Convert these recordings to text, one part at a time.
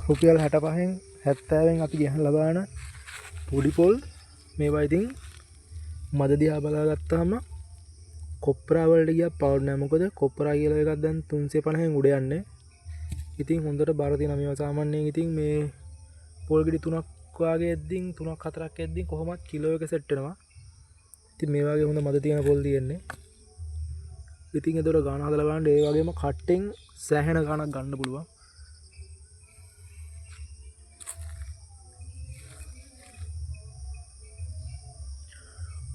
රුපියල් 65න් 70න් අපි ගහලා බලන පොඩි පොල් මේවා ඉතින් මද දිහා බලාගත්තාම කොප්රා වලට ගියා පවුඩ් නෑ මොකද කොප්රා කියලා එකක් දැන් 350න් උඩ යන්නේ. ඉතින් හොඳට බර තියෙනවා මේවා සාමාන්‍යයෙන් ඉතින් මේ පොල් ගෙඩි 3ක් වාගේ එද්දින් 3ක් 4ක් එද්දින් කොහොමත් කිලෝ එක සෙට් වෙනවා. ඉතින් මේ වගේ හොඳ මද තියෙන පොල් තියෙන්නේ. ඉතින් ඒතර ගාන හදලා බලන්න ඒ වගේම කට්ටෙන් සෑහෙන ගාණක් ගන්න පුළුවන්.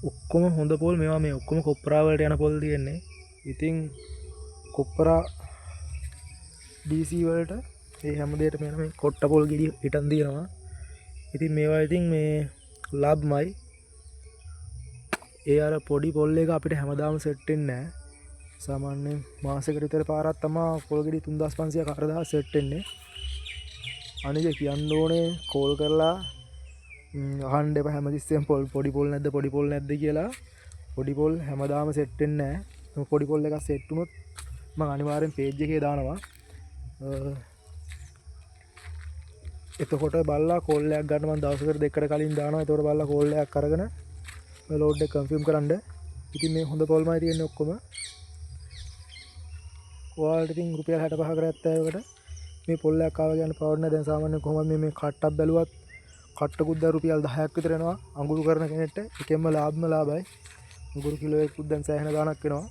ඔක්කොම හොඳ පොල් මේවා මේ ඔක්කොම කොප්රා වලට යන පොල් තියෙන්නේ. ඉතින් කොප්රා DC වලට ඒ හැම දෙයකටම යන මේ කොට්ට පොල් ගෙඩි හිටන් දිනනවා. ඉතින් මේවා ඉතින් මේ ලාභමයි. ඒ අර පොඩි පොල් එක අපිට හැමදාම සෙට් වෙන්නේ නැහැ. සාමාන්‍යයෙන් මාසෙකට විතර පාරක් තමයි පොල් ගෙඩි 3500 4000 සෙට් වෙන්නේ. අනික කියන්න ඕනේ කෝල් කරලා අහන්න එපා හැමතිස්සෙම පොඩි පොල් නැද්ද කියලා. පොඩි පොල් හැමදාම සෙට් වෙන්නේ නැහැ. පොඩි පොල් එකක් සෙට් වුණොත් මම අනිවාර්යෙන් පේජ් එකේ දානවා. එතකොට බලලා කෝල් එකක් ගන්න මම දවසකට දෙකකට කලින් දානවා. එතකොට බලලා කෝල් එකක් අරගෙන ලෝඩ් එක කන්ෆර්ම් කරන්න. ඉතින් මේ හොඳ පොල්මයි තියෙන්නේ ඔක්කොම. ඔයාලට ඉතින් රුපියල් 65කට 70කට මේ පොල් එකක් ආව ගන්න පවුඩ් නැහැ. දැන් සාමාන්‍යයෙන් කොහොමද මේ කට්ටක් බැලුවත් කට්ටකුත් දැන් රුපියල් 10ක් විතර එනවා අඟුරු කරන කෙනෙක්ට. එකෙන්ම ලාභයි. අඟුරු කිලෝ එකකුත් දැන් සෑහෙන ගාණක් වෙනවා.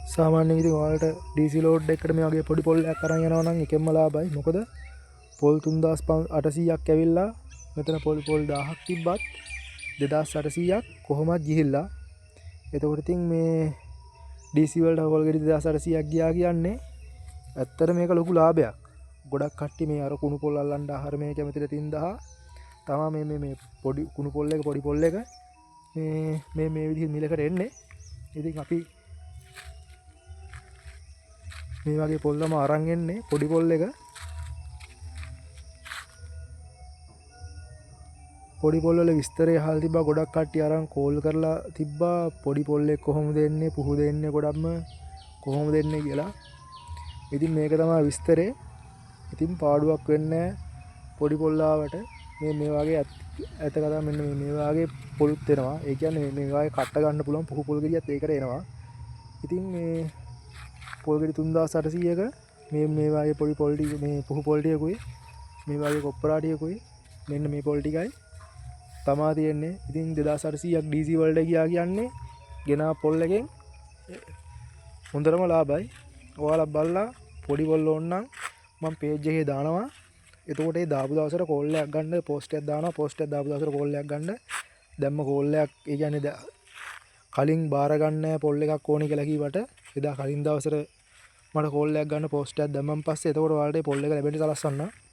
සාමාන්‍යයෙන් ඉතින් ඔයාලට DC load එකකට මේ වගේ පොඩි පොල් එකක් අරන් යනවා නම් එකෙන්ම ලාභයි. මොකද පොල් 3800ක් ඇවිල්ලා මෙතන පොල් 1000ක් තිබ්බත් 2800ක් කොහොමද ගිහිල්ලා. එතකොට ඉතින් මේ DC වලට පොල් ගෙඩි 2800ක් ගියා කියන්නේ ඇත්තට මේක ලොකු ලාභයක්. ගොඩක් කට්ටිය මේ අර කුණු පොල් අල්ලන්න ආහාර මේ කැමතිට 3000 තමයි මේ පොඩි කුණු පොල් එක පොඩි පොල් එක මේ විදිහට මිලකට එන්නේ. ඉතින් අපි මේ වගේ පොල් තමයි අරන් එන්නේ පොඩි පොල් එක. පොඩි පොල් වල විස්තරය අහලා තිබ්බා ගොඩක් කට්ටිය අරන් කෝල් කරලා තිබ්බා පොඩි පොල් එක කොහොමද එන්නේ පුහු දෙන්නේ ගොඩක්ම කොහොමද එන්නේ කියලා. ඉතින් මේක තමයි විස්තරේ. ඉතින් පාඩුවක් වෙන්නේ පොඩි පොල් ආවට මේ වගේ ඇත කතා මෙන්න මේ වගේ පොල්ත් එනවා. ඒ කියන්නේ මේ වගේ කට්ට ගන්න පුළුවන් පුහු පොල් ගෙඩියත් ඒකට එනවා. ඉතින් මේ පොල් ගෙඩි 3800ක මේ වගේ පොඩි පොල් ටික මේ පුහු පොල් ටිකකුයි මේ වගේ කොප්පරා ටිකකුයි මෙන්න මේ පොල් ටිකයි තමා තියෙන්නේ. ඉතින් 2800ක් DC වලට ගියා කියන්නේ ගෙනා පොල් එකෙන් හොඳටම ලාභයි. ඔයාලා බලලා පොඩි පොල් ඕන නම් මම පේජ් එකේ දානවා. එතකොට ඒ දාපු දවසට කෝල් එකක් ගන්න පෝස්ට් එකක් දානවා. පෝස්ට් එක දාපු දවසට කෝල් එකක් ගන්න. දැම්ම කෝල් එකක් ඒ කියන්නේ කලින් බාර ගන්න පොල් එකක් ඕනේ කියලා කිව්වට එදා කලින් දවසට මට කෝල් එකක් ගන්න පෝස්ට් එකක් දැම්මන් පස්සේ එතකොට ඔයාලට පොල් එක ලැබෙන්න සලස්සන්න.